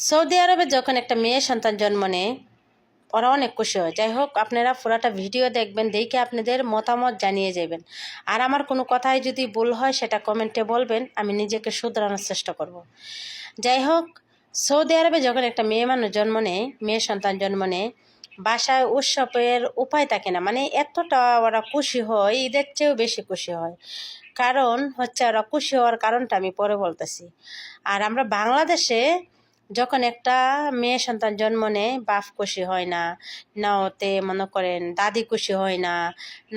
Saudi আরবে যখন একটা মেয়ে সন্তান জন্ম নেয় ওরা অনেক খুশি হয়। যাই হোক, আপনারা পুরাটা ভিডিও দেখবেন, দেখে আপনাদের মতামত জানিয়ে যাবেন। আর আমার কোনো কথাই যদি ভুল হয় সেটা কমেন্টে বলবেন, আমি নিজেকে শুধরানোর চেষ্টা করব। যাই হোক, সৌদি আরবে যখন একটা মেয়ে মানুষ জন্ম নেয়, মেয়ে সন্তান জন্ম নেয়, বাসায় উৎসবের উপায় থাকে না। মানে এতটা ওরা খুশি হয়, ঈদের চেয়েও বেশি খুশি হয়। কারণ হচ্ছে ওরা খুশি হওয়ার কারণটা আমি পরে বলতেছি। আর আমরা বাংলাদেশে যখন একটা মেয়ে সন্তান জন্ম নেয়, বাপ খুশি হয় না, না ওতে মনে করেন দাদি খুশি হয় না,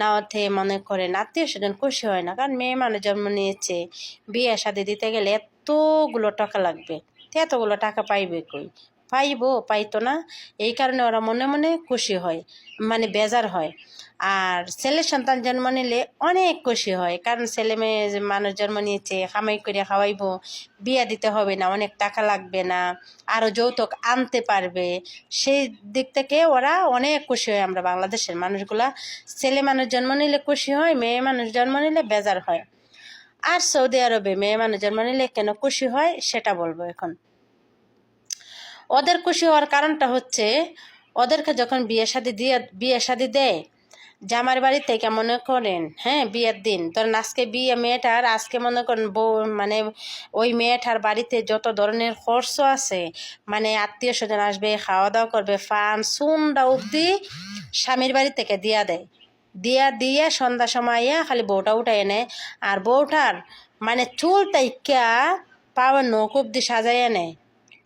না ওতে মনে করেন আত্মীয় স্বজন খুশি হয় না। কারণ মেয়ে মানুষ জন্ম নিয়েছে, বিয়ে শাদি দিতে গেলে এতগুলো টাকা লাগবে, এতগুলো টাকা পাইবে কই? পাইতো না। এই কারণে ওরা মনে মনে খুশি হয়, মানে বেজার হয়। আর ছেলে সন্তান জন্ম নিলে অনেক খুশি হয়, কারণ ছেলে মেয়ে মানুষ জন্ম নিয়েছে, কামাই করে খাওয়াইবো, বিয়া দিতে হবে না, অনেক টাকা লাগবে না, আরও যৌতুক আনতে পারবে। সেই দিক থেকে ওরা অনেক খুশি হয়। আমরা বাংলাদেশের মানুষগুলা ছেলে মানুষ জন্ম নিলে খুশি হয়, মেয়ে মানুষ জন্ম নিলে বেজার হয়। আর সৌদি আরবে মেয়ে মানুষ জন্ম নিলে কেন খুশি হয় সেটা বলবো এখন। ওদের খুশি হওয়ার কারণটা হচ্ছে, ওদেরকে যখন বিয়ে শাদি দেয় জামার বাড়ি থেকে, মনে করেন হ্যাঁ বিয়ের দিন ধরেন আজকে বিয়ে মেয়েটার, আজকে মনে করেন বউ মানে ওই মেয়েটার বাড়িতে যত ধরনের খরচ আছে, মানে আত্মীয় স্বজন আসবে, খাওয়া দাওয়া করবে, ফান সুন্দা অবধি স্বামীর বাড়ি থেকে দিয়ে সন্ধ্যা সময় খালি বউটা উঠাই নেয়। আর বউটার মানে চুল তাইকা পাওয়ার নখ অবধি সাজাইয়া নেয়,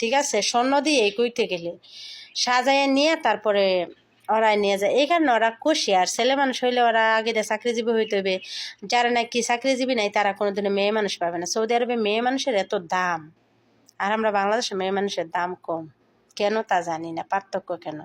ঠিক আছে, স্বর্ণ দিয়ে কইতে গেলে সাজাইয়া নিয়ে তারপরে ওরাই নিয়ে যায়। এই কারণে ওরা খুশি। আর ছেলে মানুষ হইলে ওরা আগে চাকরিজীবী হইতে হবে। যারা নাকি চাকরিজীবী নাই তারা কোনোদিনও মেয়ে মানুষ পাবে না। সৌদি আরবে মেয়ে মানুষের এত দাম, আর আমরা বাংলাদেশে মেয়ে মানুষের দাম কম। কেন তা জানি না, পার্থক্য কেন।